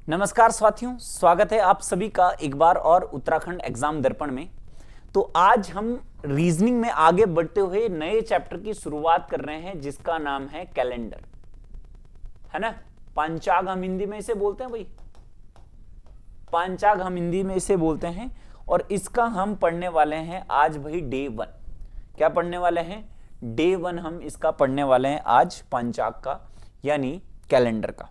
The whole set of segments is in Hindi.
नमस्कार साथियों, स्वागत है आप सभी का एक बार और उत्तराखंड एग्जाम दर्पण में। तो आज हम रीजनिंग में आगे बढ़ते हुए नए चैप्टर की शुरुआत कर रहे हैं जिसका नाम है कैलेंडर, है ना। पंचांग हम हिंदी में इसे बोलते हैं भाई, पंचांग हम हिंदी में इसे बोलते हैं। और इसका हम पढ़ने वाले हैं आज भाई डे 1। क्या पढ़ने वाले हैं? डे 1 हम इसका पढ़ने वाले हैं आज, पंचांग का यानी कैलेंडर का।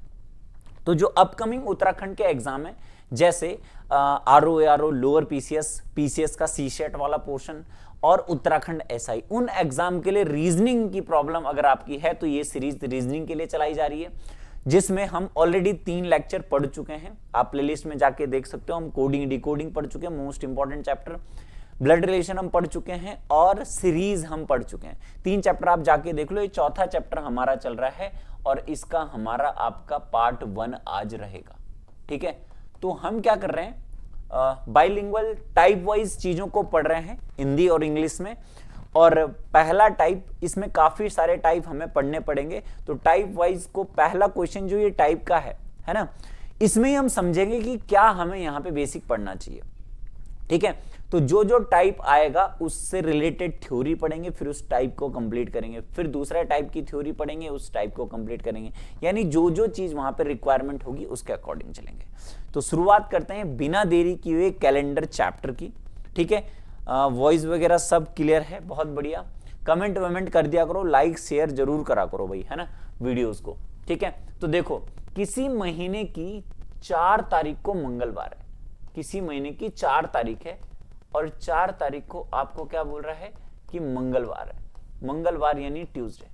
तो जो अपकमिंग उत्तराखंड के एग्जाम है, जैसे आरओ एआरओ, लोअर पीसीएस का सीसेट वाला पोर्शन और उत्तराखंड एसआई, उन एग्जाम के लिए रीजनिंग की प्रॉब्लम अगर आपकी है तो ये सीरीज रीजनिंग के लिए चलाई जा रही है, जिसमें हम ऑलरेडी 3 लेक्चर पढ़ चुके हैं। आप प्लेलिस्ट में जाके देख सकते हो। हम कोडिंग डिकोडिंग पढ़ चुके हैं, most important chapter, blood relation हम पढ़ चुके हैं और सीरीज हम पढ़ चुके हैं। 3 चैप्टर आप जाके देख लो। ये चौथा चैप्टर हमारा चल रहा है और इसका हमारा आपका पार्ट 1 आज रहेगा। ठीक है, तो हम क्या कर रहे हैं, बाइलिंगुअल टाइप वाइज चीजों को पढ़ रहे हैं, हिंदी और इंग्लिश में। और पहला टाइप, इसमें काफी सारे टाइप हमें पढ़ने पड़ेंगे, तो टाइप वाइज को पहला क्वेश्चन जो ये टाइप का है ना, इसमें ही हम समझेंगे कि क्या हमें यहां पे बेसिक पढ़ना चाहिए। ठीक है, तो जो जो टाइप आएगा उससे रिलेटेड थ्योरी पढ़ेंगे, फिर उस टाइप को कंप्लीट करेंगे, फिर दूसरा टाइप की थ्योरी पढ़ेंगे, उस टाइप को कंप्लीट करेंगे, यानी जो जो चीज वहां पे रिक्वायरमेंट होगी उसके अकॉर्डिंग चलेंगे। तो शुरुआत करते हैं बिना देरी किए हुए कैलेंडर चैप्टर की। ठीक है, वॉइस वगैरह सब क्लियर है, बहुत बढ़िया। कमेंट वमेंट कर दिया करो, लाइक शेयर जरूर करा करो भाई, है ना, वीडियोस को। ठीक है, तो देखो, किसी महीने की 4 तारीख को मंगलवार है, किसी महीने की 4 तारीख है और 4 तारीख को आपको क्या बोल रहा है कि मंगलवार है। मंगलवार यानी ट्यूसडे,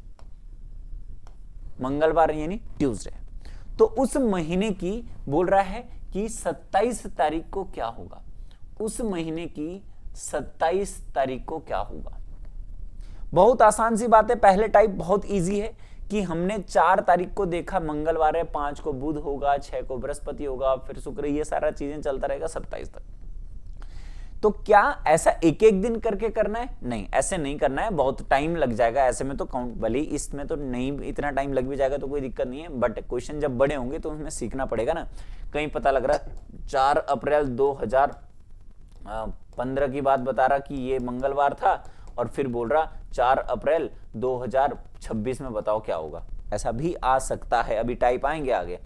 मंगलवार यानी ट्यूसडे। तो उस महीने की बोल रहा है कि 27 तारीख को क्या होगा, उस महीने की 27 तारीख को क्या होगा। बहुत आसान सी बात है। पहले टाइप बहुत इजी है कि हमने 4 तारीख को देखा मंगलवार है, 5 को बुध होगा, 6 को बृहस्पति होगा, फिर शुक्र, ये सारा चीजें चलता रहेगा 27 तक। तो क्या ऐसा एक एक दिन करके करना है? नहीं, ऐसे नहीं करना है, बहुत टाइम लग जाएगा ऐसे में। तो काउंट भले इसमें तो नहीं, इतना टाइम लग भी जाएगा तो कोई दिक्कत नहीं है, बट क्वेश्चन जब बड़े होंगे तो उसमें सीखना पड़ेगा ना। कहीं पता लग रहा है 4 अप्रैल 2015 की बात बता रहा कि ये मंगलवार था, और फिर बोल रहा 4 अप्रैल 2026 में बताओ क्या होगा। ऐसा भी आ सकता है। अभी टाइप आएंगे आगे,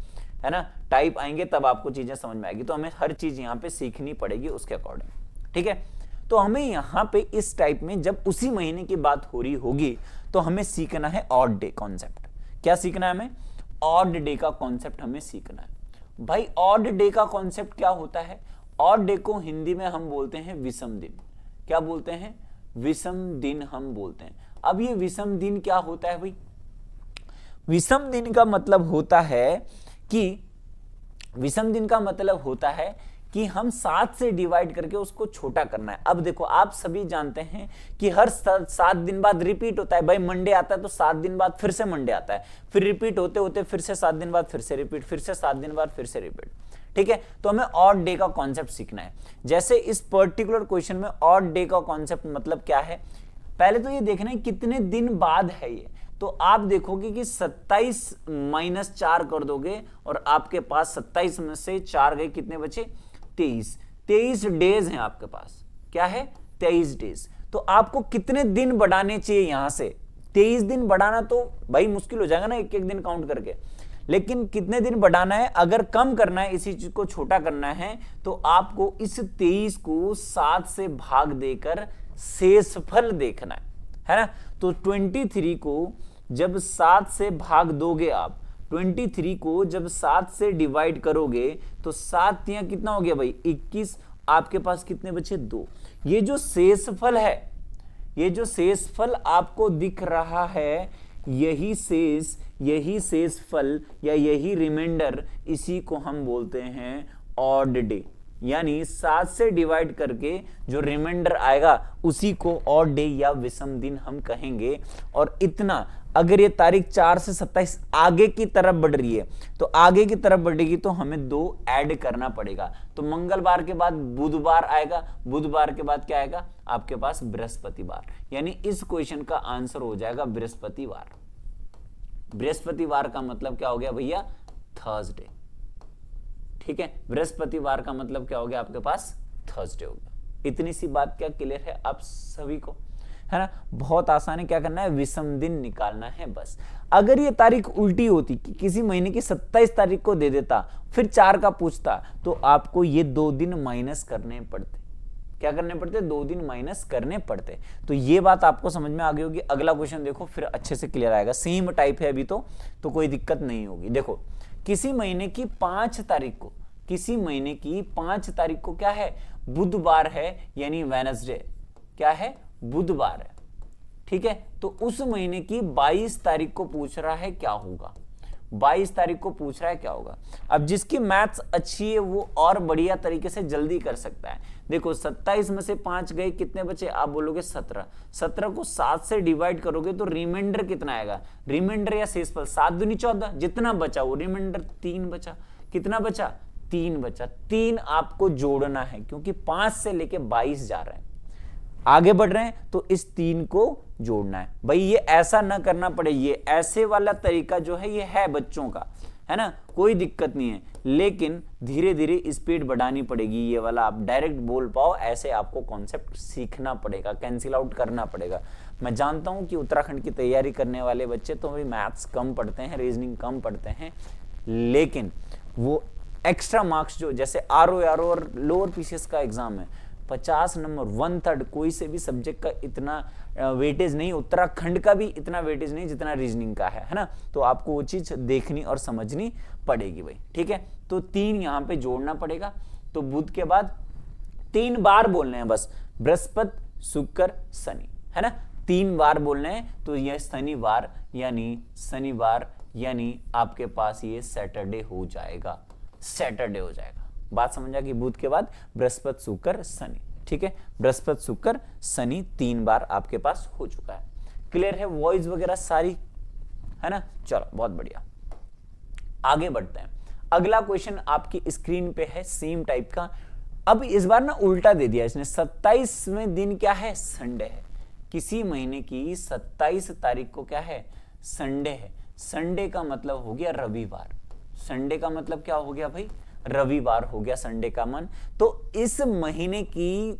है ना, टाइप आएंगे तब आपको चीजें समझ में आएगी। तो हमें हर चीज यहाँ पे सीखनी पड़ेगी उसके अकॉर्डिंग। ठीक है, तो हमें यहां पे इस टाइप में जब उसी महीने की बात हो रही होगी तो हमें सीखना है ऑड डे कॉन्सेप्ट। क्या सीखना है हमें? ऑड डे का कॉन्सेप्ट हमें सीखना है भाई। ऑड डे का कॉन्सेप्ट क्या होता है? ऑड डे को हिंदी में हम बोलते हैं विषम दिन। क्या बोलते हैं? विषम दिन हम बोलते हैं। अब ये विषम दिन क्या होता है भाई? विषम दिन का मतलब होता है कि, विषम दिन का मतलब होता है कि हम 7 से डिवाइड करके उसको छोटा करना है। अब देखो, आप सभी जानते हैं कि हर 7 दिन बाद रिपीट होता है भाई। मंडे आता है तो 7 दिन बाद फिर से मंडे आता है, फिर रिपीट होते होते फिर से 7 दिन बाद फिर से रिपीट, फिर से 7 दिन बाद फिर से रिपीट। ठीक है, तो हमें ऑड डे का कॉन्सेप्ट सीखना है। जैसे इस पर्टिकुलर क्वेश्चन में ऑड डे का कॉन्सेप्ट मतलब क्या है, पहले तो ये देखना है कितने दिन बाद है ये। तो आप देखोगे कि 27 - 4 कर दोगे और आपके पास 27 में से 4 गए, कितने बचे? 23 डेज हैं आपके पास। क्या है? 23 डेज। तो आपको कितने दिन बढ़ाने चाहिए यहां से? 23 दिन बढ़ाना तो भाई मुश्किल हो जाएगा ना एक एक दिन काउंट करके, लेकिन कितने दिन बढ़ाना है? अगर कम करना है, इसी चीज को छोटा करना है, तो आपको इस 23 को 7 से भाग देकर शेषफल देखना है ना। तो 23 को जब 7 से भाग दोगे आप, 23 को जब 7 से डिवाइड करोगे तो 7 तियां कितना हो गया भाई? 21। आपके पास कितने बचे? 2। ये जो शेषफल है, ये जो शेषफल आपको दिख रहा है, यही शेषफल या यही रिमाइंडर, इसी को हम बोलते हैं ऑड डे। यानी 7 से डिवाइड करके जो रिमाइंडर आएगा उसी को ऑड डे या विषम दिन हम कहेंगे। और इतना, अगर ये तारीख 4 से 27 आगे की तरफ बढ़ रही है तो आगे की तरफ बढ़ेगी तो हमें 2 ऐड करना पड़ेगा। तो मंगलवार के बाद बुधवार आएगा, बुधवार के बाद क्या आएगा आपके पास? बृहस्पतिवार। यानी इस क्वेश्चन का आंसर हो जाएगा बृहस्पतिवार। बृहस्पतिवार का मतलब क्या हो गया भैया? थर्सडे। ठीक है, बृहस्पतिवार का मतलब क्या हो गया आपके पास, थर्सडे हो गया। इतनी सी बात क्या क्लियर है आप सभी को, है ना। बहुत आसान है, क्या करना है, विषम दिन निकालना है बस। अगर ये तारीख उल्टी होती कि किसी महीने की 27 तारीख को दे देता फिर 4 का पूछता, तो आपको ये 2 दिन माइनस करने पड़ते। क्या करने पड़ते, 2 दिन माइनस करने पड़ते। तो ये बात आपको समझ में आ गई होगी। अगला क्वेश्चन देखो फिर अच्छे से क्लियर आएगा, सेम टाइप है अभी तो कोई दिक्कत नहीं होगी। देखो, किसी महीने की 5 तारीख को, किसी महीने की 5 तारीख को क्या है, बुधवार है, यानी वेडनेसडे, क्या है, बुधवार है, ठीक है। तो उस महीने की 22 तारीख को पूछ रहा है क्या होगा, 22 तारीख को पूछ रहा है क्या होगा। अब जिसकी मैथ्स अच्छी है वो और बढ़िया तरीके से जल्दी कर सकता है। देखो 27 में से 5 गए, कितने बचे, आप बोलोगे 17। 17 को 7 से डिवाइड करोगे तो रिमाइंडर कितना आएगा, रिमाइंडर या शेषफल 7 दूनी 14, जितना बचा वो रिमाइंडर 3 बचा। कितना बचा, 3 बचा। 3 आपको जोड़ना है क्योंकि 5 से लेके 22 जा रहे हैं, आगे बढ़ रहे हैं, तो इस 3 को जोड़ना है। भाई ये ऐसा ना करना पड़े, ये ऐसे वाला तरीका जो है ये है बच्चों का, है ना, कोई दिक्कत नहीं है, लेकिन धीरे धीरे स्पीड बढ़ानी पड़ेगी। ये वाला आप डायरेक्ट बोल पाओ, ऐसे आपको कॉन्सेप्ट सीखना पड़ेगा, कैंसिल आउट करना पड़ेगा। मैं जानता हूं कि उत्तराखंड की तैयारी करने वाले बच्चे तो भी मैथ्स कम पढ़ते हैं, रीजनिंग कम पढ़ते हैं, लेकिन वो एक्स्ट्रा मार्क्स जो जैसे आरओ और लोअर पीसीएस का एग्जाम है, 50 नंबर 1/3 कोई से भी सब्जेक्ट का इतना वेटेज नहीं, उत्तराखंड का भी इतना वेटेज नहीं जितना रीजनिंग का है ना। तो आपको वो चीज देखनी और समझनी पड़ेगी भाई, ठीक है। तो 3 यहां पे जोड़ना पड़ेगा। तो बुध के बाद 3 बार बोलने हैं बस, बृहस्पति शुक्र शनि, है ना, 3 बार बोलने हैं। तो यह शनिवार यानी आपके पास ये सैटरडे हो जाएगा, सैटरडे हो जाएगा। बात समझ आ गई, बुध के बाद बृहस्पति शुक्र शनि, ठीक है, बृहस्पति शुक्र शनि 3 बार आपके पास हो चुका है। क्लियर है, वॉइस वगैरह सारी, है ना। चलो बहुत बढ़िया, आगे बढ़ते हैं। अगला क्वेश्चन आपकी स्क्रीन पे है सेम टाइप का। अब इस बार ना उल्टा दे दिया इसने, 27वें दिन क्या है, संडे है। किसी महीने की 27 तारीख को क्या है, संडे है। संडे का मतलब हो गया रविवार, संडे का मतलब क्या हो गया भाई, रविवार हो गया संडे का मन। तो इस महीने की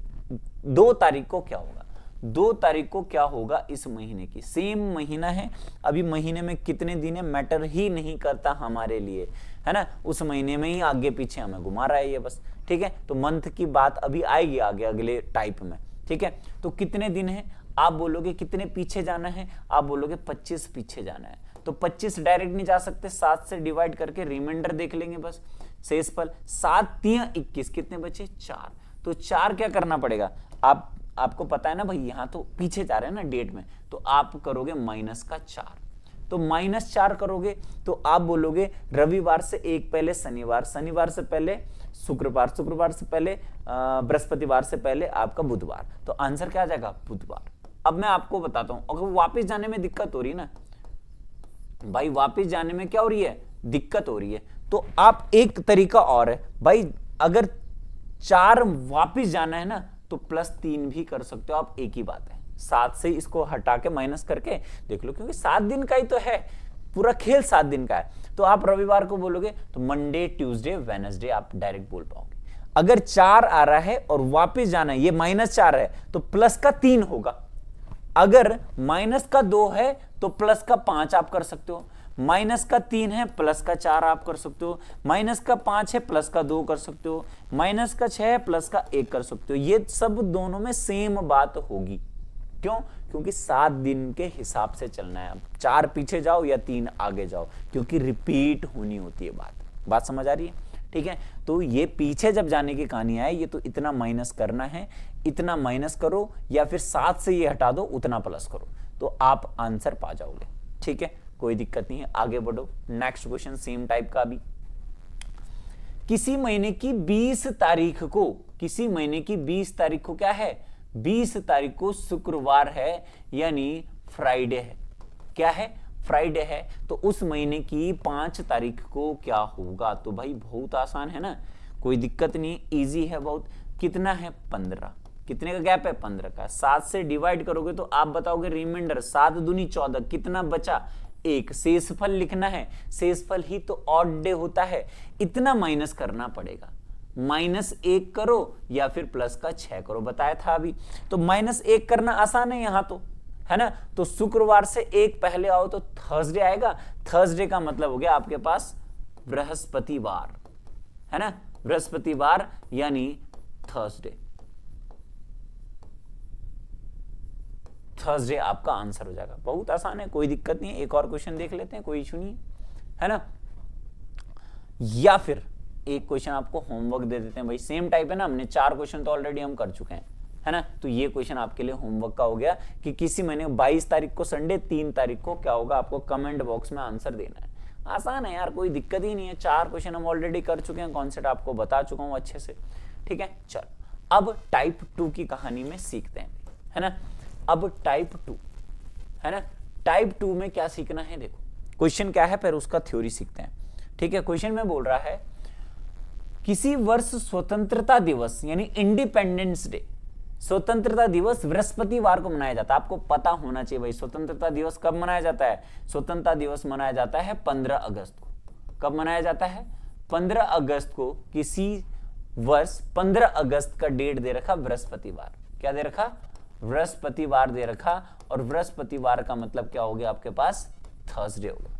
2 तारीख को क्या होगा, 2 तारीख को क्या होगा इस महीने की, सेम महीना है, अभी महीने में कितने दिन है मैटर ही नहीं करता हमारे लिए, है ना, उस महीने में ही आगे पीछे हमें घुमा रहा है ये बस, ठीक है। तो मंथ की बात अभी आएगी आगे अगले टाइप में, ठीक है। तो कितने दिन है, आप बोलोगे कितने पीछे जाना है, आप बोलोगे 25 पीछे जाना है। तो 25 डायरेक्ट नहीं जा सकते, 7 से डिवाइड करके रिमाइंडर देख लेंगे बस, शेषफल 7 3 21, कितने बचे, 4। तो 4 क्या करना पड़ेगा, आपको पता है ना भाई, यहां तो पीछे जा रहे हैं ना डेट में, तो आप करोगे -4। तो -4 करोगे तो आप बोलोगे रविवार से एक पहले शनिवार, शनिवार से पहले शुक्रवार, शुक्रवार से पहले बृहस्पतिवार से पहले आपका बुधवार। तो आंसर क्या आ जाएगा, बुधवार। अब मैं आपको बताता हूं, अगर वापस जाने में दिक्कत हो रही है ना भाई, वापस जाने में क्या हो रही है, दिक्कत हो रही है, तो आप एक तरीका और है भाई, अगर 4 वापस जाना है ना तो +3 भी कर सकते हो आप, एक ही बात है। 7 से इसको हटा के माइनस करके देख लो, क्योंकि 7 दिन का ही तो है, पूरा खेल 7 दिन का है। तो आप रविवार को बोलोगे तो मंडे ट्यूसडे वेडनेसडे आप डायरेक्ट बोल पाओगे। अगर 4 आ रहा है और वापस जाना है, ये -4 है तो प्लस का 3 होगा, अगर -2 है तो +5 आप कर सकते हो, -3 है +4 आप कर सकते हो, -5 है +2 कर सकते हो, -6 है +1 कर सकते हो। ये सब दोनों में सेम बात होगी, क्यों, क्योंकि 7 दिन के हिसाब से चलना है। अब 4 पीछे जाओ या 3 आगे जाओ, क्योंकि रिपीट होनी होती है बात समझ आ रही है, ठीक है। तो ये पीछे जब जाने की कहानी है, ये तो इतना माइनस करना है, इतना माइनस करो, या फिर 7 से ये हटा दो, उतना प्लस करो, तो आप आंसर पा जाओगे, ठीक है, कोई दिक्कत नहीं है। आगे बढ़ो, नेक्स्ट क्वेश्चन सेम टाइप का भी। किसी महीने की 20 तारीख को, किसी महीने की 20 तारीख को क्या है, 20 तारीख को शुक्रवार है, यानी फ्राइडे है। क्या है, फ्राइडे है। तो उस महीने की 5 तारीख को क्या होगा, तो भाई बहुत आसान है ना, कोई दिक्कत नहीं, इजी है बहुत। कितना है, 15, कितने का गैप है, 15 का। 7 से डिवाइड करोगे तो आप बताओगे रिमाइंडर, 7 दूनी 14, कितना बचा, 1 शेषफल लिखना है, शेषफल ही तो ऑड डे होता है, इतना माइनस करना पड़ेगा। -1 करो या फिर प्लस का 6 करो, बताया था अभी। तो -1 करना आसान है यहां तो, है ना। तो शुक्रवार से 1 पहले आओ तो थर्सडे आएगा। थर्सडे का मतलब हो गया आपके पास बृहस्पतिवार, है ना, बृहस्पतिवार यानी थर्सडे। थर्सडे आपका आंसर हो जाएगा। बहुत आसान है, कोई दिक्कत नहीं है। एक और क्वेश्चन देख लेते हैं, कोई इशू नहीं है ना। या फिर एक क्वेश्चन आपको होमवर्क दे देते हैं भाई, सेम टाइप है ना, हमने 4 क्वेश्चन तो ऑलरेडी हम कर चुके हैं, है ना। तो ये क्वेश्चन आपके लिए होमवर्क का हो गया कि किसी महीने 22 तारीख को संडे, 3 तारीख को क्या होगा, आपको कमेंट बॉक्स में आंसर देना है। आसान है यार, कोई दिक्कत ही नहीं है। 4 क्वेश्चन हम ऑलरेडी कर चुके हैं, कॉन्सेप्ट आपको बता चुका हूं अच्छे से, ठीक है। चल अब टाइप 2 की कहानी में सीखते हैं, है ना। अब टाइप 2, है ना, टाइप 2 में क्या सीखना है, देखो क्वेश्चन क्या है, फिर उसका थ्योरी सीखते हैं, ठीक है। क्वेश्चन में बोल रहा है किसी वर्ष स्वतंत्रता दिवस यानी इंडिपेंडेंस डे, स्वतंत्रता दिवस बृहस्पतिवार को मनाया जाता है। आपको पता होना चाहिए भाई स्वतंत्रता दिवस कब मनाया जाता है। स्वतंत्रता दिवस मनाया जाता है 15 अगस्त को। कब मनाया जाता है, 15 अगस्त को। किसी वर्ष 15 अगस्त का डेट दे रखा बृहस्पतिवार, क्या दे रखा, बृहस्पतिवार दे रखा। और बृहस्पतिवार का मतलब क्या हो गया आपके पास, थर्सडे हो गया।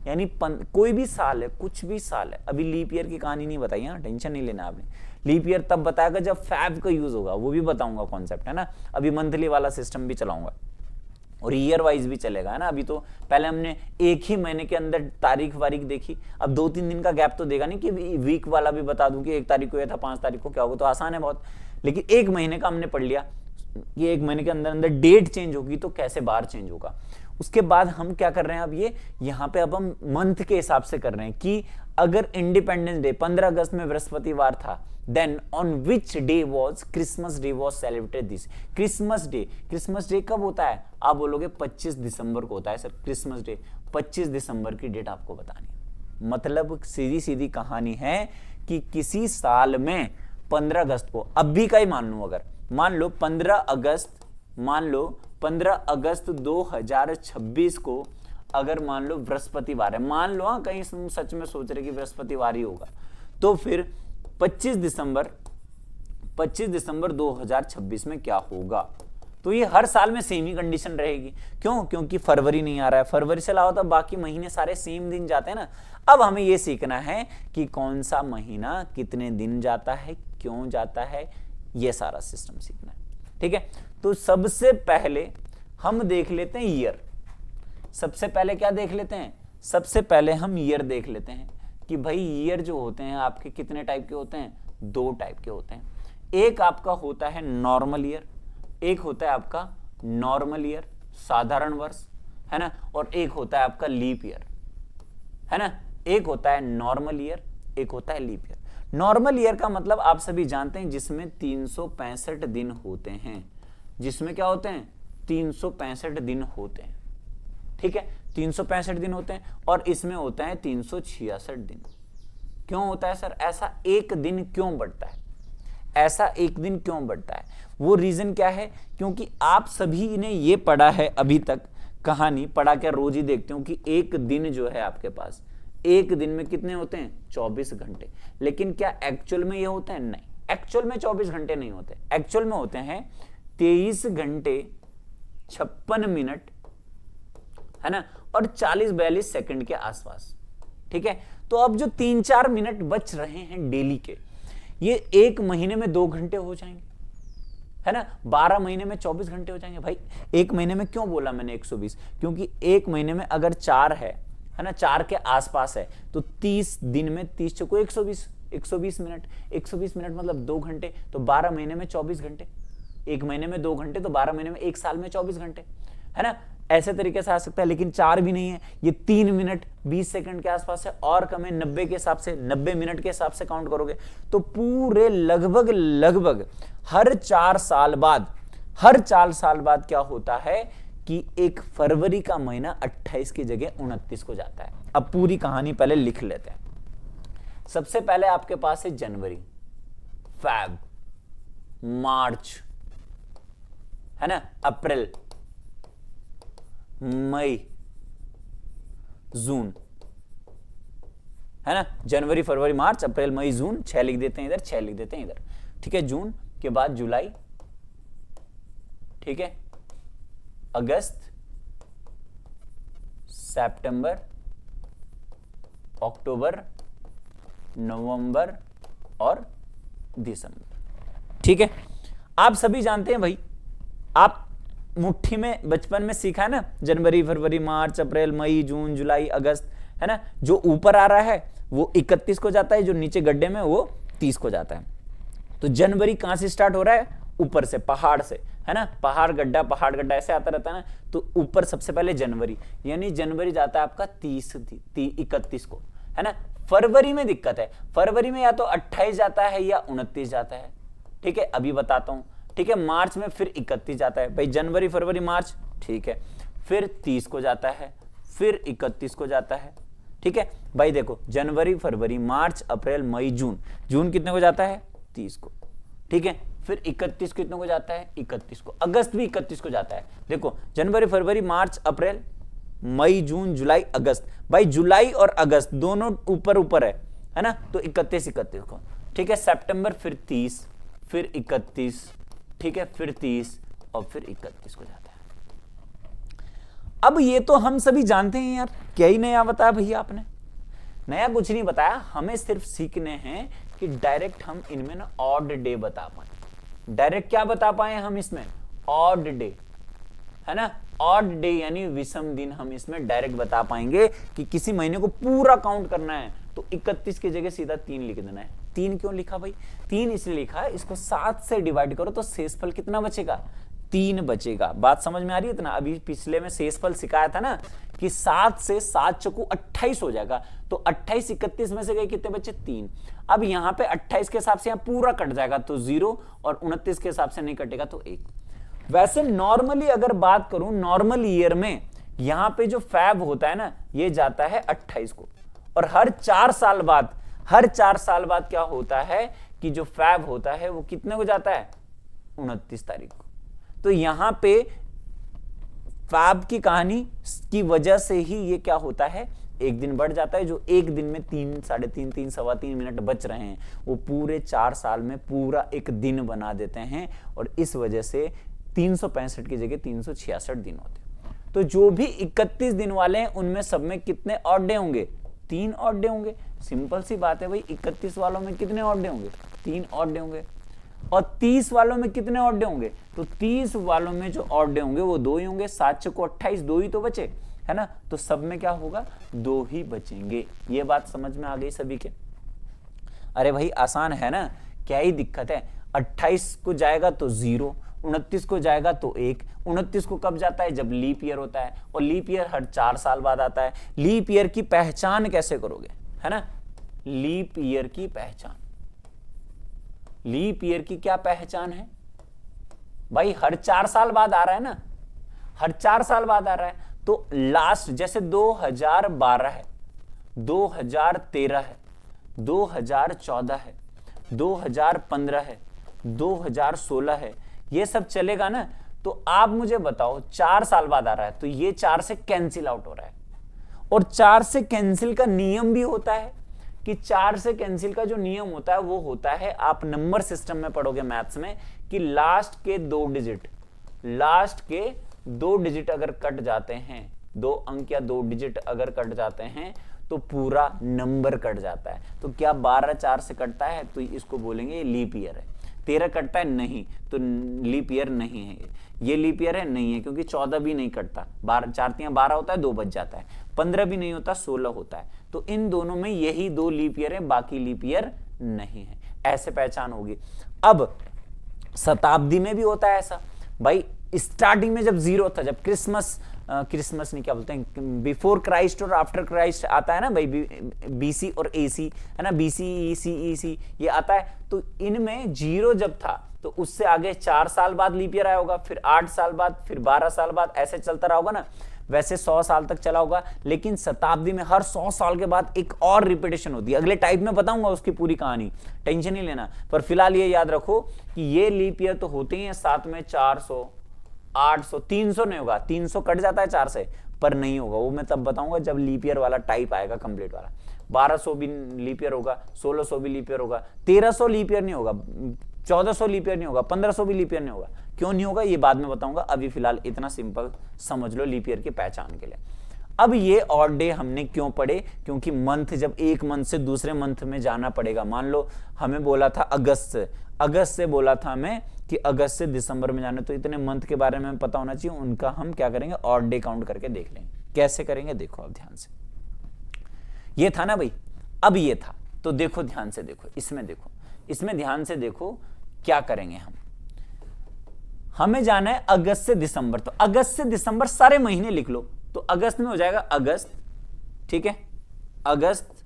यानी कोई भी साल है, कुछ भी साल है, अभी लीप ईयर की कहानी नहीं बताई, हाँ टेंशन नहीं लेना आपने। लीप ईयर तब बताएगा जब फैब का यूज होगा, वो भी बताऊंगा कॉन्सेप्ट, है ना। अभी मंथली वाला सिस्टम भी चलाऊंगा और ईयर वाइज भी चलेगा, है ना। अभी तो पहले हमने एक ही महीने के अंदर तारीख वारीख देखी, अब 2-3 दिन का गैप तो देगा नहीं कि वीक वाला भी बता दूं कि 1 तारीख को या था 5 तारीख को क्या होगा, तो आसान है बहुत। लेकिन 1 महीने का हमने पढ़ लिया, ये 1 महीने के अंदर अंदर डेट चेंज होगी तो कैसे बार चेंज होगा। उसके बाद हम क्या कर रहे हैं, अब ये यहां पे अब हम मंथ के हिसाब से कर रहे हैं कि अगर इंडिपेंडेंस डे 15 अगस्त में बृहस्पतिवार था, then on which day was Christmas day was celebrated this. Christmas day कब होता है, आप बोलोगे 25 दिसंबर को होता है सर क्रिसमस डे। 25 दिसंबर की डेट आपको बतानी है। मतलब सीधी सीधी कहानी है कि किसी साल में 15 अगस्त को, अब भी का ही मान लो, अगर मान लो 15 अगस्त 2026 को अगर मान लो बृहस्पतिवार है, मान लो, हाँ कहीं सच में सोच रहे कि बृहस्पतिवार ही होगा, तो फिर 25 दिसंबर 2026 में क्या होगा। तो ये हर साल में सेम ही कंडीशन रहेगी। क्यों, क्योंकि फरवरी नहीं आ रहा है, फरवरी से लाओ तो बाकी महीने सारे सेम दिन जाते हैं ना। अब हमें ये सीखना है कि कौन सा महीना कितने दिन जाता है, क्यों जाता है, ये सारा सिस्टम सीखना है, ठीक है। तो सबसे पहले हम देख लेते हैं ईयर। सबसे पहले क्या देख लेते हैं, सबसे पहले हम ईयर देख लेते हैं कि भाई ईयर जो होते हैं आपके कितने टाइप के होते हैं, 2 टाइप के होते हैं। एक आपका होता है नॉर्मल ईयर, एक होता है आपका नॉर्मल ईयर साधारण वर्ष, है ना, और एक होता है आपका लीप ईयर, है ना। एक होता है नॉर्मल ईयर, एक होता है लीप ईयर। नॉर्मल ईयर का मतलब आप सभी जानते हैं जिसमें 365 दिन होते हैं, जिसमें क्या होते हैं, 365 दिन होते हैं, ठीक है। 365 दिन होते हैं और इसमें होता है 366 दिन। क्यों होता है सर ऐसा, एक दिन क्यों बढ़ता है, ऐसा एक दिन क्यों बढ़ता है, वो रीजन क्या है, क्योंकि आप सभी ने ये पढ़ा है अभी तक, कहानी पढ़ा के रोज ही देखते हो कि एक दिन जो है आपके पास, एक दिन में कितने होते हैं, 24 घंटे। लेकिन क्या एक्चुअल में ये होते हैं, नहीं, एक्चुअल में 24 घंटे नहीं होते, एक्चुअल में होते हैं 23 घंटे 56 मिनट, है ना, और 40-42 सेकंड के आसपास, ठीक है। तो अब जो 3-4 मिनट बच रहे हैं डेली के, ये एक महीने में 2 घंटे हो जाएंगे, है ना। 12 महीने में 24 घंटे हो जाएंगे। भाई एक महीने में क्यों बोला मैंने 120, क्योंकि एक महीने में अगर 4 है ना, 4 के आसपास है, तो 30 दिन में 30 चौको 120 मिनट, 120 मिनट मतलब 2 घंटे, तो 12 महीने में 24 घंटे, एक महीने में 2 घंटे, तो 12 महीने में एक साल में 24 घंटे, है ना। ऐसे तरीके से आ सकता है, लेकिन 4 भी नहीं है, ये 3 मिनट 20 सेकंड के आसपास है, और कम है 90 के हिसाब से, 90 मिनट के हिसाब से काउंट करोगे तो पूरे लगभग हर 4 साल बाद क्या होता है कि एक फरवरी का महीना 28 की जगह 29 को जाता है। अब पूरी कहानी पहले लिख लेते हैं। सबसे पहले आपके पास है जनवरी, फैब, मार्च, है ना, अप्रैल, मई, जून, है ना, जनवरी फरवरी मार्च अप्रैल मई जून, 6 लिख देते हैं इधर, 6 लिख देते हैं इधर, ठीक है। जून के बाद जुलाई, ठीक है, अगस्त, सितंबर, अक्टूबर, नवंबर और दिसंबर, ठीक है। आप सभी जानते हैं भाई, आप मुट्ठी में बचपन में सीखा है ना, जनवरी फरवरी मार्च अप्रैल मई जून जुलाई अगस्त, है ना। जो ऊपर आ रहा है वो 31 को जाता है, जो नीचे गड्ढे में वो 30 को जाता है। तो जनवरी कहां से स्टार्ट हो रहा है? ऊपर से, पहाड़ से, है ना, पहाड़ गड्ढा ऐसे आता रहता है ना। तो ऊपर सबसे पहले जनवरी, यानी जनवरी जाता है आपका 31 को, है ना। फरवरी में दिक्कत है, फरवरी में या तो 28 जाता है या 29 जाता है, ठीक है, अभी बताता हूं, ठीक है। मार्च में फिर 31 जाता है भाई, जनवरी फरवरी मार्च, ठीक है, फिर 30 को जाता है, फिर 31 को जाता है, ठीक है भाई। देखो जनवरी फरवरी मार्च अप्रैल मई जून, जून कितने को जाता है? 30 को, ठीक है। फिर 31 कितने को जाता है? 31 को। अगस्त भी 31 को जाता है। देखो जनवरी फरवरी मार्च अप्रैल मई जून जुलाई अगस्त, भाई जुलाई और अगस्त दोनों ऊपर ऊपर है ना, तो 31 को, ठीक है। सितंबर फिर 30, फिर 31, ठीक है, फिर 30 और फिर 31 को जाता है। अब ये तो हम सभी जानते हैं यार, क्या ही नया बताया भैया आपने? नया कुछ नहीं बताया, हमें सिर्फ सीखने हैं कि डायरेक्ट हम इनमें ना ऑड डे बता पाए। डायरेक्ट क्या बता पाए हम इसमें? ऑड डे, है ना। ऑड डे यानी विषम दिन हम इसमें डायरेक्ट बता पाएंगे कि किसी महीने को पूरा काउंट करना है तो 31 की जगह सीधा 3 लिख देना है। 3 क्यों लिखा भाई? 3 इसलिए लिखा, इसको 7 से डिवाइड करो तो शेषफल कितना बचेगा? 3 बचेगा। बात समझ में आ रही है इतना? अभी पिछले में शेषफल सिखाया था ना कि 7 से 7 चौको 28 हो जाएगा, तो 28 31 में से गए कितने बचे? 3। अब यहां पे 28 के हिसाब से यहां पूरा कट जाएगा तो 0, और 29 के हिसाब से नहीं कटेगा तो 1। वैसे नॉर्मली अगर बात करूं, नॉर्मल ईयर में यहां पे जो फैब होता है ना, ये जाता है 28 को, और हर 4 साल बाद क्या होता है कि जो फैब होता है वो कितने को जाता है? 29 तारीख को। तो यहां पे फैब की कहानी की वजह से ही ये क्या होता है, एक दिन बढ़ जाता है। जो एक दिन में 3, साढ़े 3, 3, सवा 3 मिनट बच रहे हैं वो पूरे 4 साल में पूरा एक दिन बना देते हैं, और इस वजह से 365 की जगह 366 दिन होते हैं। तो जो भी 31 दिन वाले हैं उनमें सब में कितने ऑड डे होंगे? 3 ऑड डे होंगे। सिंपल सी बात है भाई, 31 वालों में कितने ऑड डे होंगे? 3 ऑड डे होंगे। और 30 वालों में कितने ऑड डे होंगे? तो 30 वालों में जो ऑड डे होंगे वो 2 ही होंगे। 7 चौको 28, 2 ही तो बचे, है ना। तो सब में क्या होगा? 2 ही बचेंगे। ये बात समझ में आ गई सभी के? अरे भाई आसान है ना, क्या ही दिक्कत है। 28 को जाएगा तो 0, 29 को जाएगा तो 1। 29 को कब जाता है? जब लीप ईयर होता है, और लीप ईयर हर 4 साल बाद आता है। लीप ईयर की पहचान कैसे करोगे, है ना? लीप ईयर की पहचान, लीप ईयर की क्या पहचान है भाई? हर 4 साल बाद आ रहा है ना, हर 4 साल बाद आ रहा है। तो लास्ट जैसे 2012 है, 2013 है, 2014 है, 2015 है, 2016 है, ये सब चलेगा ना। तो आप मुझे बताओ 4 साल बाद आ रहा है तो ये 4 से कैंसिल आउट हो रहा है। और 4 से कैंसिल का नियम भी होता है कि 4 से कैंसिल का जो नियम होता है वो होता है, आप नंबर सिस्टम में पढ़ोगे मैथ्स में, कि लास्ट के 2 डिजिट अगर कट जाते हैं, 2 अंक या 2 डिजिट अगर कट जाते हैं तो पूरा नंबर कट जाता है। तो क्या 12 4 से कटता है? तो इसको बोलेंगे लीप ईयर है। 13 कटता है? नहीं, तो लीप ईयर नहीं है। ये लीप ईयर है? नहीं है, क्योंकि 14 भी नहीं कटता। 4 × 12 होता है, 2 बच जाता है। 15 भी नहीं होता, 16 होता है। तो इन दोनों में यही 2 लीप ईयर है, बाकी लीप ईयर नहीं है। ऐसे पहचान होगी। अब शताब्दी में भी होता है ऐसा भाई। स्टार्टिंग में जब 0 था, जब क्रिसमस नहीं, क्या बोलते हैं, बिफोर क्राइस्ट और आफ्टर क्राइस्ट आता है ना भाई, बीसी और एसी, है ना, बीसी ईसी ये आता है। तो इनमें 0 जब था तो उससे आगे 4 साल बाद लीप ईयर आया होगा, फिर 8 साल बाद, फिर 12 साल बाद, ऐसे चलता रहा होगा ना। वैसे 100 साल तक चला होगा। लेकिन शताब्दी में हर 100 साल के बाद एक और रिपीटेशन होती है। अगले टाइप में बताऊंगा उसकी पूरी कहानी, टेंशन नहीं लेना। पर फिलहाल ये याद रखो कि ये लीप ईयर तो होते ही हैं, साथ में 400, 800, 300 नहीं होगा, 300 कट जाता है 4 से, पर नहीं होगा, वो मैं तब बताऊंगा जब लीप ईयर वाला टाइप आएगा कंप्लीट वाला। 1200 भी लीप ईयर होगा, 1600 भी लीप ईयर होगा, 1300 लीप ईयर नहीं होगा, 1400 लीप ईयर नहीं होगा, 1500 भी लीप ईयर नहीं होगा। क्यों नहीं होगा ये बाद में बताऊंगा, अभी फिलहाल इतना सिंपल समझ लो लीप ईयर की पहचान के लिए। अब ये ऑड डे हमने क्यों पढ़े, क्योंकि मंथ जब एक मंथ से दूसरे मंथ में जाना पड़ेगा, मान लो हमें बोला था अगस्त से बोला था हमें कि अगस्त से दिसंबर में जाना, तो इतने मंथ के बारे में पता होना चाहिए, उनका हम क्या करेंगे ऑड डे काउंट करके देख लेंगे। कैसे करेंगे देखो अब ध्यान से, ये था ना भाई, अब ये था, तो देखो ध्यान से देखो, इसमें ध्यान से देखो क्या करेंगे हम। हमें जाना है अगस्त से दिसंबर, तो अगस्त से दिसंबर सारे महीने लिख लो, तो अगस्त में हो जाएगा अगस्त, ठीक है, अगस्त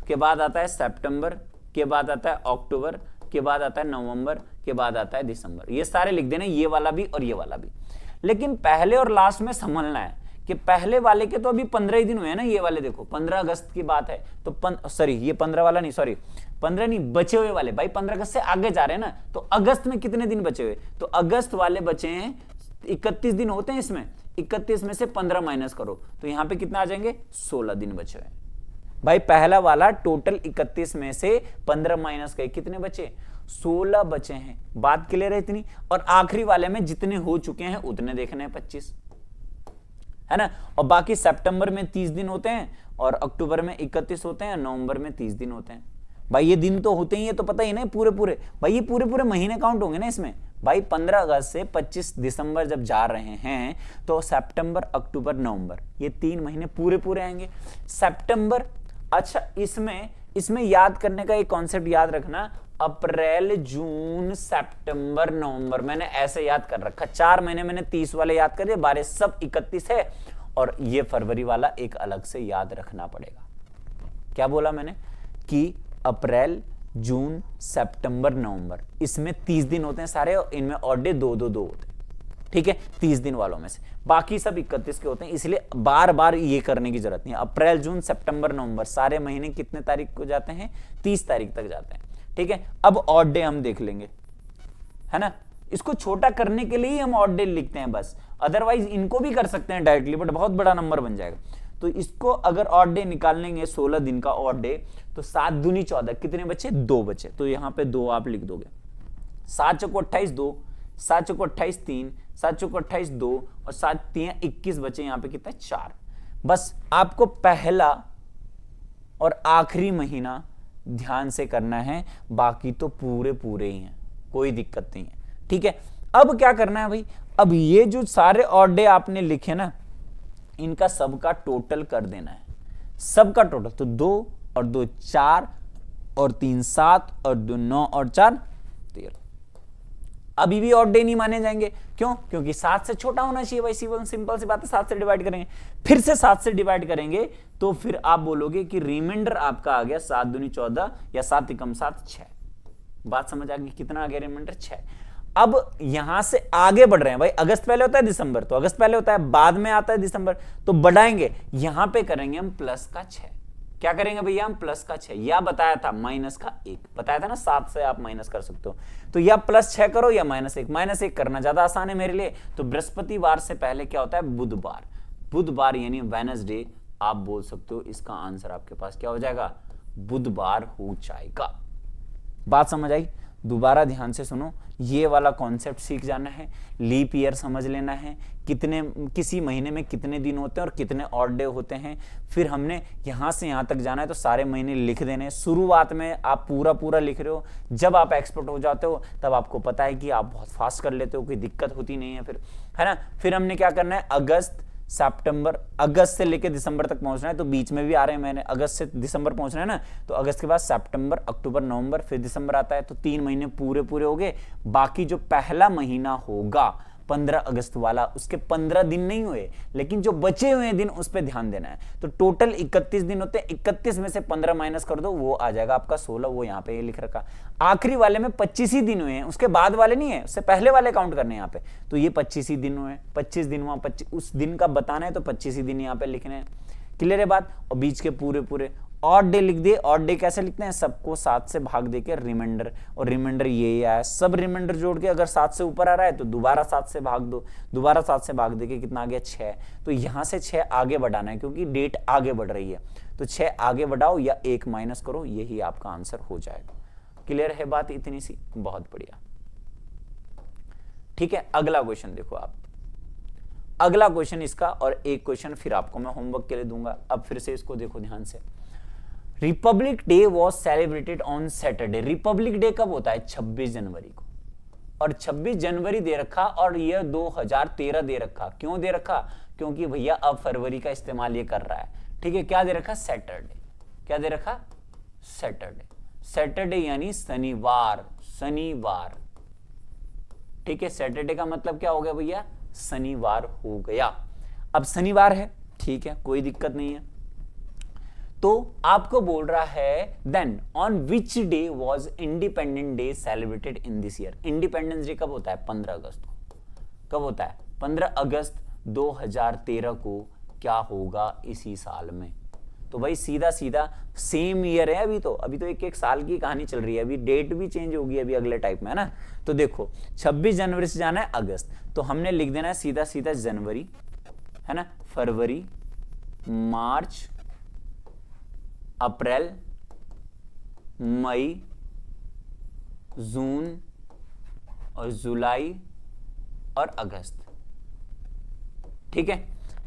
के बाद आता है सितंबर, के बाद आता है अक्टूबर, के बाद आता है नवंबर, के बाद आता है दिसंबर। ये सारे लिख देने, ये वाला भी और ये वाला भी। लेकिन पहले और लास्ट में समझना है कि पहले वाले के तो अभी 15 ही दिन हुए हैं ना, ये वाले देखो 15 अगस्त की बात है, तो सॉरी ये 15 वाला नहीं, सॉरी 15 नहीं, बचे हुए वाले भाई 15 अगस्त से आगे जा रहे हैं ना, तो अगस्त में कितने दिन बचे हुए, तो अगस्त वाले बचे हैं 31 दिन होते हैं इसमें, 31 में से 15 माइनस करो तो यहां पे कितना आ जाएंगे 16 दिन बचे हुए भाई। पहला वाला टोटल 31 में से 15 माइनस गए, कितने बचे 16 बचे हैं, बात क्लियर है इतनी। और आखिरी वाले में जितने हो चुके हैं उतने देखने हैं 25, है ना। और बाकी सितंबर में 30 दिन होते हैं, और अक्टूबर में 31 होते हैं, नवंबर में 30 दिन होते हैं भाई। ये दिन तो होते ही है, तो पता ही नहीं पूरे पूरे भाई, ये पूरे पूरे महीने काउंट होंगे ना इसमें भाई। 15 अगस्त से 25 दिसंबर जब जा रहे हैं तो सितंबर अक्टूबर नवंबर ये 3 महीने पूरे पूरे आएंगे। सितंबर, अच्छा इसमें याद करने का एक कॉन्सेप्ट याद रखना, अप्रैल जून सितंबर नवंबर, मैंने ऐसे याद कर रखा, 4 महीने मैंने 30 वाले याद कर दिए, 12 सब 31 है, और ये फरवरी वाला एक अलग से याद रखना पड़ेगा। क्या बोला मैंने कि अप्रैल जून सितंबर नवंबर, इसमें 30 दिन होते हैं सारे, और इनमें ऑड डे 2-2-2 होते हैं, ठीक है, 30 दिन वालों में से, बाकी सब 31 के होते हैं, इसलिए बार बार ये करने की जरूरत नहीं है। अप्रैल जून सितंबर नवंबर सारे महीने कितने तारीख को जाते हैं 30 तारीख तक जाते हैं, ठीक है। अब ऑड डे हम देख लेंगे, है ना, इसको छोटा करने के लिए ही हम ऑड डे लिखते हैं बस, अदरवाइज इनको भी कर सकते हैं डायरेक्टली, बट बहुत बड़ा नंबर बन जाएगा। तो इसको अगर ऑड डे निकालेंगे 16 दिन का ऑड डे, तो 7 दूनी 14, कितने बचे 2 बचे, तो यहां पे 2 आप लिख दोगे, 7 चौको 28 2, 7 चौको 28 3, 7 चौको 28 2, और 7 3 21 बचे, यहां पे कितना 4। बस आपको पहला और आखिरी महीना ध्यान से करना है, बाकी तो पूरे पूरे ही हैं, कोई दिक्कत नहीं है, ठीक है। अब क्या करना है भाई, अब ये जो सारे ऑड डे आपने लिखे ना, इनका सबका टोटल कर देना है, सबका टोटल, तो 2 और 2 4 और 3 7 और 2 9 और 4 13। अभी भी ऑड डे नहीं माने जाएंगे, क्यों, क्योंकि 7 से छोटा होना चाहिए भाई, सिंपल सी बात है, 7 से डिवाइड करेंगे, फिर से 7 से डिवाइड करेंगे, तो फिर आप बोलोगे कि रिमाइंडर आपका आ गया 7 दूनी 14 या 7 एकम 7 6। बात समझ आ गई, कितना आ गया रिमाइंडर 6। अब यहां से आगे बढ़ रहे हैं भाई, अगस्त पहले होता है दिसंबर, तो अगस्त पहले होता है, बाद में आता है दिसंबर, तो बढ़ाएंगे, यहां पे करेंगे हम प्लस का 6। क्या करेंगे भैया हम प्लस का 6, या बताया था माइनस का 1, बताया था ना 7 से आप माइनस कर सकते हो, तो या प्लस 6 करो या -1, -1 करना ज्यादा आसान है मेरे लिए। तो बृहस्पतिवार से पहले क्या होता है बुधवार, बुधवार यानी वेडनेसडे आप बोल सकते हो, इसका आंसर आपके पास क्या हो जाएगा बुधवार हो जाएगा। बात समझ आई, दोबारा ध्यान से सुनो, ये वाला कॉन्सेप्ट सीख जाना है, लीप ईयर समझ लेना है, किसी महीने में कितने दिन होते हैं और कितने ऑड डे होते हैं, फिर हमने यहां से यहां तक जाना है, तो सारे महीने लिख देने। शुरुआत में आप पूरा पूरा लिख रहे हो, जब आप एक्सपर्ट हो जाते हो तब आपको पता है कि आप बहुत फास्ट कर लेते हो, कोई दिक्कत होती नहीं है फिर, है ना। फिर हमने क्या करना है, अगस्त सितंबर, अगस्त से लेकर दिसंबर तक पहुंचना है, तो बीच में भी आ रहे हैं, मैंने अगस्त से दिसंबर पहुंचना है ना, तो अगस्त के बाद सितंबर अक्टूबर नवंबर फिर दिसंबर आता है, तो 3 महीने पूरे पूरे हो गए। बाकी जो पहला महीना होगा 15 अगस्त वाला, उसके 15 दिन नहीं हुए, लेकिन जो बचे हुए दिन उस पर ध्यान देना है। तो टोटल 31 दिन होते हैं, 31 में से 15 माइनस कर दो, वो आ जाएगा आपका 16, वो यहाँ पे लिख रखा। आखिरी वाले में 25 ही दिन हुए हैं, उसके बाद वाले नहीं है, उससे पहले वाले काउंट करने यहाँ पे, तो ये 25 ही दिन हुए, 25 दिन हुआ, 25 उस दिन का बताना है, तो 25 ही दिन यहाँ पे लिखने हैं। क्लियर है बात। और बीच के पूरे पूरे ऑड डे लिख दिए। ऑड डे कैसे लिखते हैं, सबको 7 से भाग देके रिमाइंडर, और रिमाइंडर ये आया, सब रिमाइंडर जोड़ के अगर 7 से ऊपर आ रहा है तो दोबारा 7 से भाग दो, दोबारा 7 से भाग देके कितना आ गया 6। तो यहां से 6 आगे बढ़ाना है क्योंकि डेट आगे बढ़ रही है, तो 6 आगे बढ़ाओ या 1 माइनस करो, यही आपका आंसर हो जाएगा। क्लियर है बात इतनी सी, बहुत बढ़िया। ठीक है, अगला क्वेश्चन देखो आप, अगला क्वेश्चन इसका, और एक क्वेश्चन फिर आपको मैं होमवर्क के लिए दूंगा। अब फिर से इसको देखो ध्यान से। Republic day was celebrated on Saturday. Republic day कब होता है, 26 जनवरी को, और 26 जनवरी दे रखा और यह 2013 दे रखा। क्यों दे रखा, क्योंकि भैया अब फरवरी का इस्तेमाल ये कर रहा है। ठीक है, क्या दे रखा, सैटरडे। क्या दे रखा, सैटरडे। सैटरडे यानी शनिवार, शनिवार। ठीक है, सैटरडे का मतलब क्या हो गया भैया, शनिवार हो गया। अब शनिवार है, ठीक है, कोई दिक्कत नहीं है। तो आपको बोल रहा है then on which day was independent day celebrated in this year. Independence day कब होता है, 15 अगस्त को। कब होता है, 15 अगस्त 2013 को क्या होगा इसी साल में। तो भाई सीधा सीधा सेम ईयर है, अभी तो एक एक साल की कहानी चल रही है, अभी डेट भी चेंज होगी अभी अगले टाइप में, है ना। तो देखो 26 जनवरी से जाना है अगस्त, तो हमने लिख देना है सीधा सीधा जनवरी, है ना, फरवरी, मार्च, अप्रैल, मई, जून और जुलाई और अगस्त। ठीक है,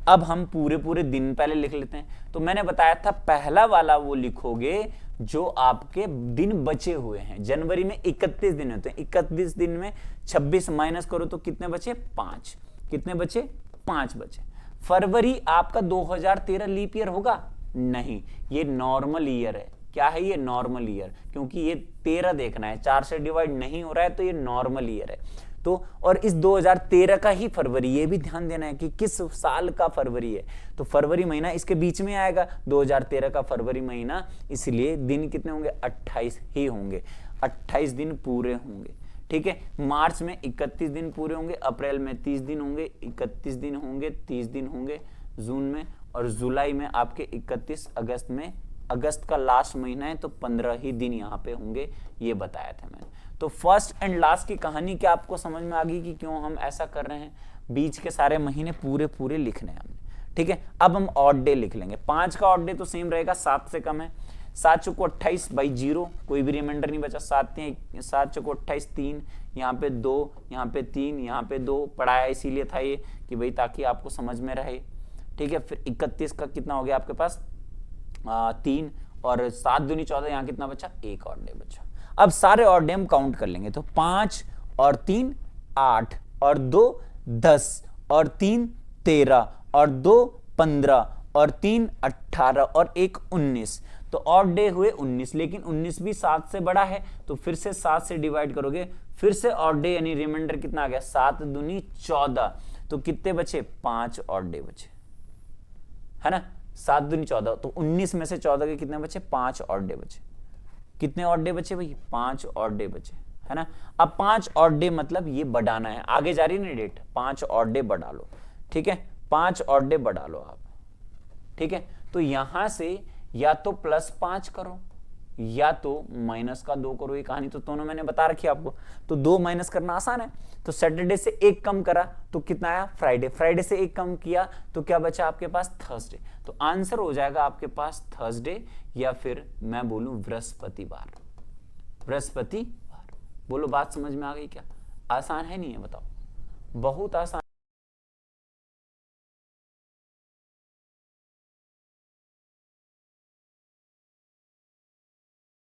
अब हम पूरे पूरे दिन पहले लिख लेते हैं। तो मैंने बताया था पहला वाला वो लिखोगे जो आपके दिन बचे हुए हैं। जनवरी में 31 दिन होते हैं, 31 दिन में 26 माइनस करो तो कितने बचे, 5। कितने बचे, 5 बचे। फरवरी आपका 2013 लीप ईयर होगा, नहीं, ये नॉर्मल ईयर है। क्या है ये, नॉर्मल ईयर, क्योंकि ये 13 देखना है, 4 से डिवाइड नहीं हो रहा है, तो ये नॉर्मल ईयर है। तो और इस 2013 का ही फरवरी, ये भी ध्यान देना है कि किस साल का फरवरी है। तो फरवरी महीना इसके बीच में आएगा, 2013 का फरवरी महीना, इसलिए दिन कितने होंगे, 28 ही होंगे, 28 दिन पूरे होंगे। ठीक है, मार्च में 31 दिन पूरे होंगे, अप्रैल में 30 दिन होंगे, 31 दिन होंगे, 30 दिन होंगे जून में, और जुलाई में आपके 31, अगस्त में, अगस्त का लास्ट महीना है तो 15 ही दिन यहाँ पे होंगे, ये बताया था मैंने। तो फर्स्ट एंड लास्ट की कहानी क्या आपको समझ में आ गई कि क्यों हम ऐसा कर रहे हैं, बीच के सारे महीने पूरे पूरे लिखने हैं हमने। ठीक है, अब हम ऑड डे लिख लेंगे। 5 का ऑड डे तो सेम रहेगा, 7 से कम है। 7 चौको 28 बाई 0, कोई भी रिमाइंडर नहीं बचा। 7 चौको 28, 3, यहाँ पे 2, यहाँ पे 3, यहाँ पे 2 पढ़ाया इसीलिए था ये कि भाई ताकि आपको समझ में रहे। ठीक है, फिर 31 का कितना हो गया आपके पास, 3, और 7 दूनी 14, यहाँ कितना बचा, 1 ऑड डे बचा। अब सारे ऑड डे हम काउंट कर लेंगे, तो 5 और 3 8 और 2 10 और 3 13 और 2 15 और 3 18 और 1 19। तो ऑड डे हुए 19, लेकिन 19 भी 7 से बड़ा है, तो फिर से 7 से डिवाइड करोगे, फिर से ऑड डे यानी रिमाइंडर कितना आ गया, 7 दूनी 14, तो कितने बचे, 5 ऑड डे बचे, है ना। 7 दूनी 14, तो 19 में से 14 के कितने बचे, 5 ऑड डे बचे। कितने ऑड डे बचे भाई, 5 ऑड डे बचे, है ना। अब 5 ऑड डे मतलब ये बढ़ाना है, आगे जा रही है ना डेट, 5 ऑड डे बढ़ा लो। ठीक है, 5 ऑड डे बढ़ा लो आप। ठीक है, तो यहां से या तो +5 करो या तो -2 करो, ये कहानी तो दोनों मैंने बता रखी है आपको। तो 2 माइनस करना आसान है, तो सैटरडे से 1 कम करा तो कितना आया, फ्राइडे। फ्राइडे से 1 कम किया तो क्या बचा आपके पास, थर्सडे। तो आंसर हो जाएगा आपके पास थर्सडे, या फिर मैं बोलूं बृहस्पतिवार। बृहस्पतिवार, बोलो बात समझ में आ गई क्या, आसान है नहीं है बताओ, बहुत आसान।